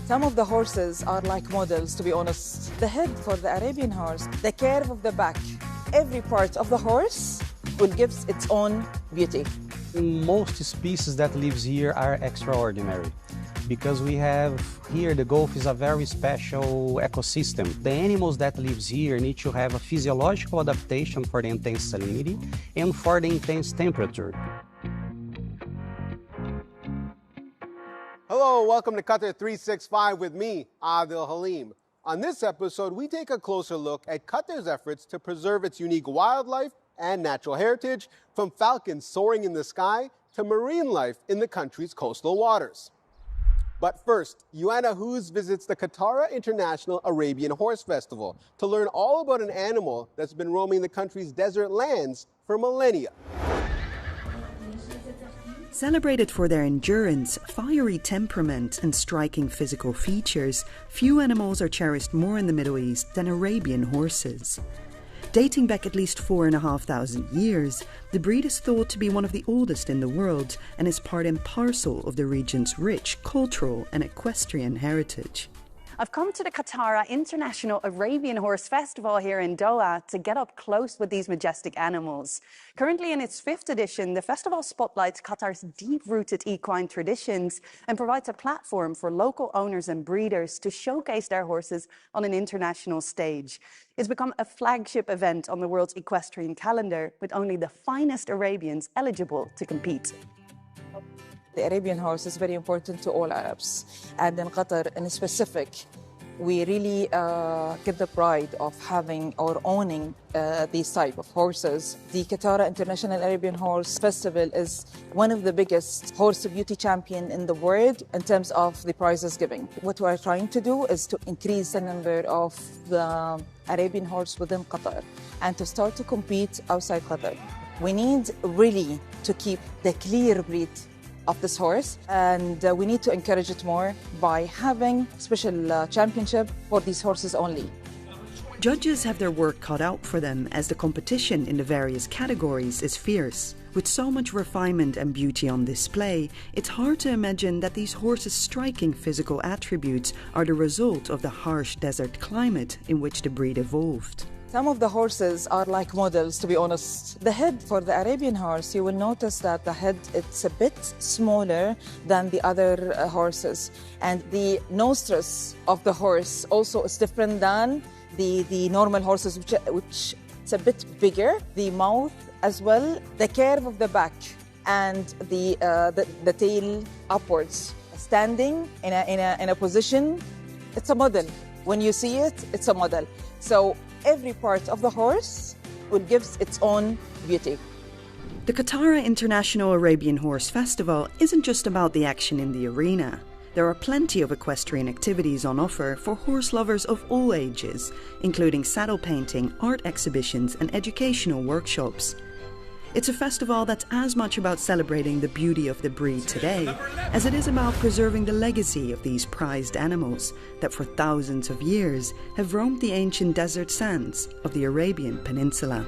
Some of the horses are like models, to be honest. The head for the Arabian horse, the curve of the back, every part of the horse will give its own beauty. Most species that lives here are extraordinary because we have here the Gulf is a very special ecosystem. The animals that lives here need to have a physiological adaptation for the intense salinity and for the intense temperature. Hello, welcome to Qatar 365 with me, Adil Halim. On this episode, we take a closer look at Qatar's efforts to preserve its unique wildlife and natural heritage, from falcons soaring in the sky to marine life in the country's coastal waters. But first, Ioana Hughes visits the Qatar International Arabian Horse Festival to learn all about an animal that's been roaming the country's desert lands for millennia. Celebrated for their endurance, fiery temperament and striking physical features, few animals are cherished more in the Middle East than Arabian horses. Dating back at least 4,500 years, the breed is thought to be one of the oldest in the world and is part and parcel of the region's rich cultural and equestrian heritage. I've come to the Qatar International Arabian Horse Festival here in Doha to get up close with these majestic animals. Currently in its 5th edition, the festival spotlights Qatar's deep-rooted equine traditions and provides a platform for local owners and breeders to showcase their horses on an international stage. It's become a flagship event on the world's equestrian calendar, with only the finest Arabians eligible to compete. The Arabian horse is very important to all Arabs, and in Qatar in specific, we really get the pride of having or owning these type of horses. The Qatar International Arabian Horse Festival is one of the biggest horse beauty champion in the world in terms of the prizes giving. What we are trying to do is to increase the number of the Arabian horse within Qatar and to start to compete outside Qatar. We need really to keep the clear breed of this horse, and we need to encourage it more by having special championship for these horses only. Judges have their work cut out for them as the competition in the various categories is fierce. With so much refinement and beauty on display, it's hard to imagine that these horses' striking physical attributes are the result of the harsh desert climate in which the breed evolved. Some of the horses are like models, to be honest. The head for the Arabian horse, you will notice that the head, it's a bit smaller than the other horses. And the nostrils of the horse also is different than the normal horses, which it's a bit bigger. The mouth as well, the curve of the back and the tail upwards. Standing in a position, it's a model. When you see it, it's a model. So every part of the horse will give its own beauty. The Qatar International Arabian Horse Festival isn't just about the action in the arena. There are plenty of equestrian activities on offer for horse lovers of all ages, including saddle painting, art exhibitions and educational workshops. It's a festival that's as much about celebrating the beauty of the breed today as it is about preserving the legacy of these prized animals that for thousands of years have roamed the ancient desert sands of the Arabian Peninsula.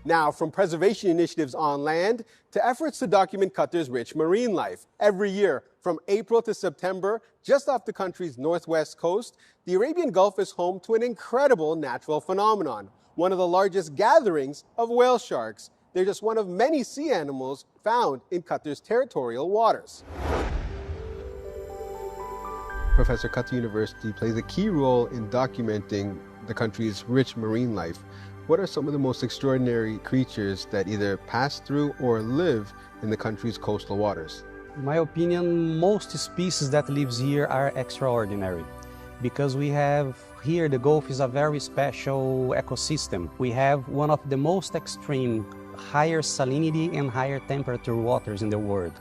Now, from preservation initiatives on land to efforts to document Qatar's rich marine life. Every year, from April to September, just off the country's northwest coast, the Arabian Gulf is home to an incredible natural phenomenon, one of the largest gatherings of whale sharks. They're just one of many sea animals found in Qatar's territorial waters. Professor, Qatar University plays a key role in documenting the country's rich marine life. What are some of the most extraordinary creatures that either pass through or live in the country's coastal waters? In my opinion, most species that lives here are extraordinary because we have here the Gulf is a very special ecosystem. We have one of the most extreme, higher salinity and higher temperature waters in the world.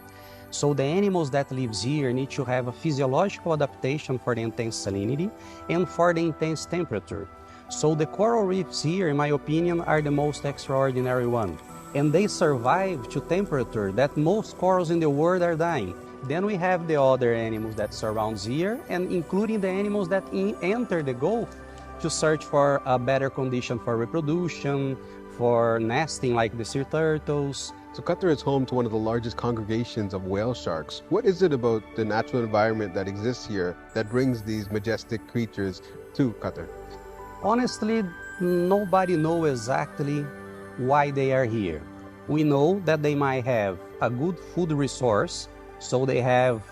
So the animals that lives here need to have a physiological adaptation for the intense salinity and for the intense temperature. So the coral reefs here, in my opinion, are the most extraordinary one. And they survive to temperature that most corals in the world are dying. Then we have the other animals that surrounds here, and including the animals that enter the Gulf to search for a better condition for reproduction, for nesting like the sea turtles. So Qatar is home to one of the largest congregations of whale sharks. What is it about the natural environment that exists here that brings these majestic creatures to Qatar? Honestly, nobody knows exactly why they are here. We know that they might have a good food resource, so they have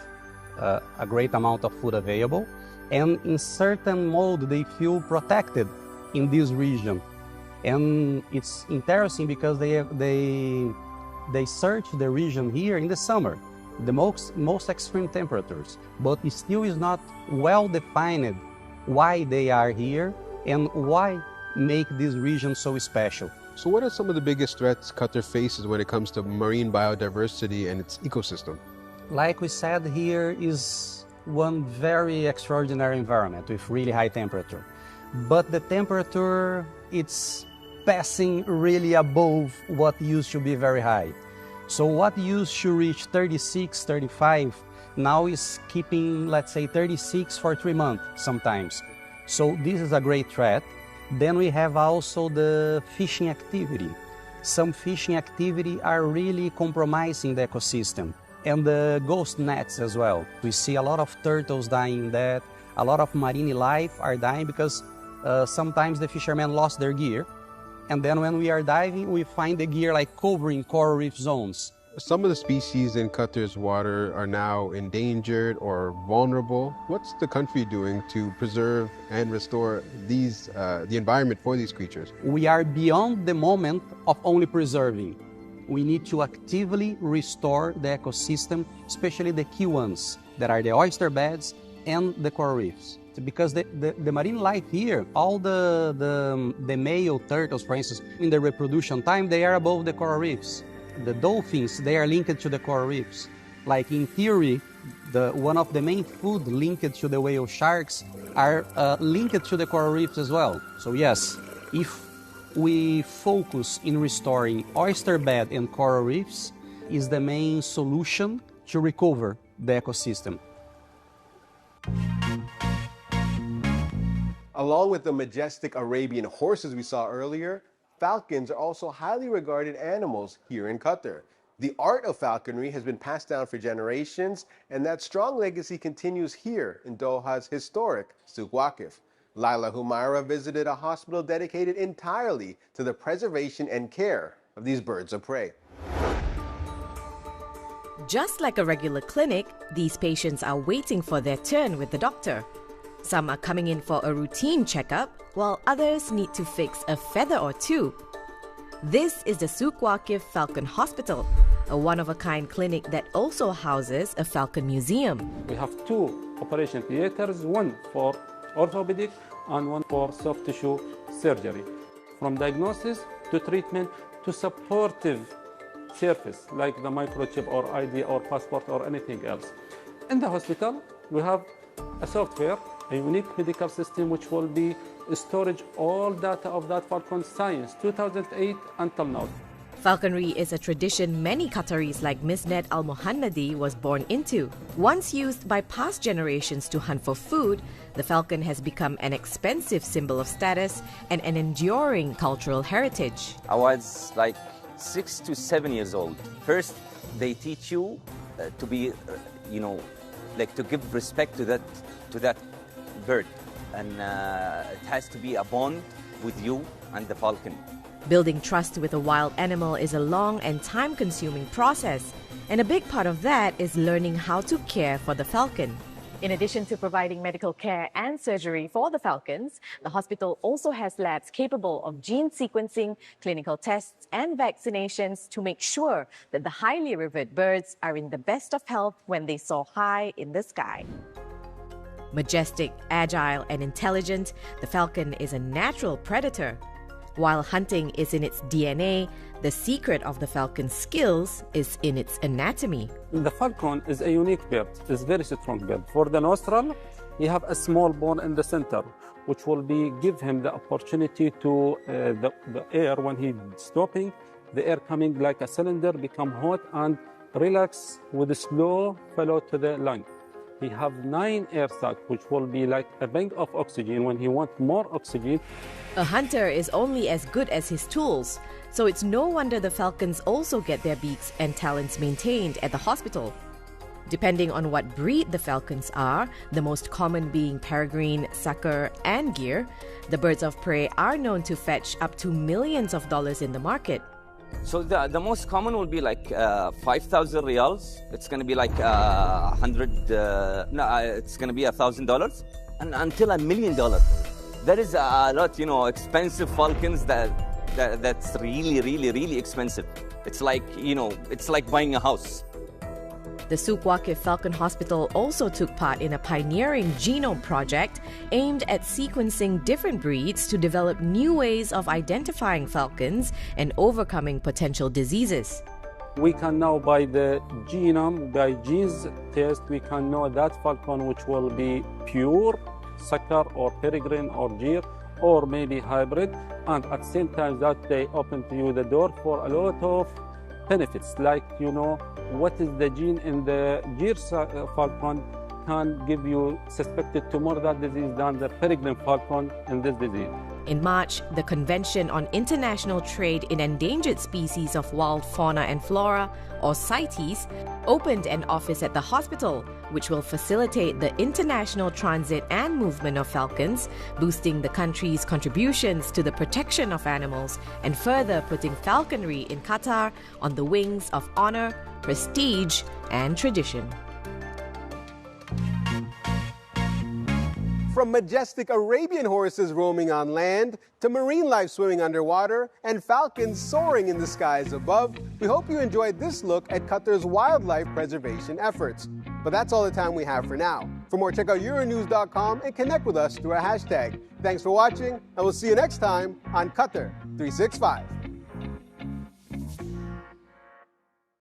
a great amount of food available, and in certain mode they feel protected in this region. And it's interesting because they search the region here in the summer, the most extreme temperatures, but it still is not well defined why they are here and why make this region so special. So what are some of the biggest threats Qatar faces when it comes to marine biodiversity and its ecosystem? Like we said, here is one very extraordinary environment with really high temperature. But the temperature, it's passing really above what used to be very high. So what used to reach 36, 35, now is keeping, let's say, 36 for 3 months sometimes. So this is a great threat. Then we have also the fishing activity. Some fishing activity are really compromising the ecosystem, and the ghost nets as well. We see a lot of turtles dying in that, a lot of marine life are dying because sometimes the fishermen lost their gear, and then when we are diving, we find the gear like covering coral reef zones. Some of the species in Qatar's water are now endangered or vulnerable. What's the country doing to preserve and restore these, the environment for these creatures? We are beyond the moment of only preserving. We need to actively restore the ecosystem, especially the key ones that are the oyster beds and the coral reefs. Because the marine life here, all the male turtles, for instance, in the reproduction time, they are above the coral reefs. The dolphins, they are linked to the coral reefs. Like in theory, one of the main food linked to the whale sharks are linked to the coral reefs as well. So yes, if we focus in restoring oyster bed and coral reefs, is the main solution to recover the ecosystem. Along with the majestic Arabian horses we saw earlier, falcons are also highly regarded animals here in Qatar. The art of falconry has been passed down for generations, and that strong legacy continues here in Doha's historic Souk Waqif. Laila Humaira visited a hospital dedicated entirely to the preservation and care of these birds of prey. Just like a regular clinic, these patients are waiting for their turn with the doctor. Some are coming in for a routine checkup, while others need to fix a feather or two. This is the Souk Waqif Falcon Hospital, a one-of-a-kind clinic that also houses a falcon museum. We have 2 operation theaters, one for orthopedic and one for soft tissue surgery. From diagnosis to treatment to supportive service like the microchip or ID or passport or anything else. In the hospital, we have a software, a unique medical system which will be storage all data of that falcon science 2008 until now. Falconry is a tradition many Qataris like Misnet Al-Mohannadi was born into. Once used by past generations to hunt for food, the falcon has become an expensive symbol of status and an enduring cultural heritage. I was like 6 to 7 years old. First, they teach you to be, like to give respect to that bird, and it has to be a bond with you and the falcon. Building trust with a wild animal is a long and time-consuming process, and a big part of that is learning how to care for the falcon. In addition to providing medical care and surgery for the falcons, the hospital also has labs capable of gene sequencing, clinical tests, and vaccinations to make sure that the highly revered birds are in the best of health when they soar high in the sky. Majestic, agile, and intelligent, the falcon is a natural predator. While hunting is in its DNA, the secret of the falcon's skills is in its anatomy. The falcon is a unique bird. It's a very strong bird. For the nostril, you have a small bone in the center, which will give him the opportunity to the air when he's stopping, the air coming like a cylinder, become hot and relax with a slow flow to the lung. He have 9 air sacs, which will be like a bank of oxygen when he wants more oxygen. A hunter is only as good as his tools, So it's no wonder the falcons also get their beaks and talons maintained at the hospital. Depending on what breed the falcons are, the most common being peregrine, sucker, and gyr, the birds of prey are known to fetch up to millions of dollars in the market. So the most common will be like 5,000 riyals. It's going to be like it's going to be $1,000 and until $1 million. There is a lot, expensive falcons that's really expensive. It's like, it's like buying a house. The Suq Waqif Falcon Hospital also took part in a pioneering genome project aimed at sequencing different breeds to develop new ways of identifying falcons and overcoming potential diseases. We can now, by the genome, by genes test, we can know that falcon which will be pure, sucker or peregrine or gyr, or maybe hybrid. And at the same time that they open to you the door for a lot of benefits, like, what is the gene in the gyr falcon can give you suspected tumor that disease than the peregrine falcon in this disease. In March, the Convention on International Trade in Endangered Species of Wild Fauna and Flora, or CITES, opened an office at the hospital, which will facilitate the international transit and movement of falcons, boosting the country's contributions to the protection of animals and further putting falconry in Qatar on the wings of honor, prestige, and tradition. From majestic Arabian horses roaming on land to marine life swimming underwater and falcons soaring in the skies above, we hope you enjoyed this look at Qatar's wildlife preservation efforts. But that's all the time we have for now. For more, check out Euronews.com and connect with us through our hashtag. Thanks for watching, and we'll see you next time on Qatar 365.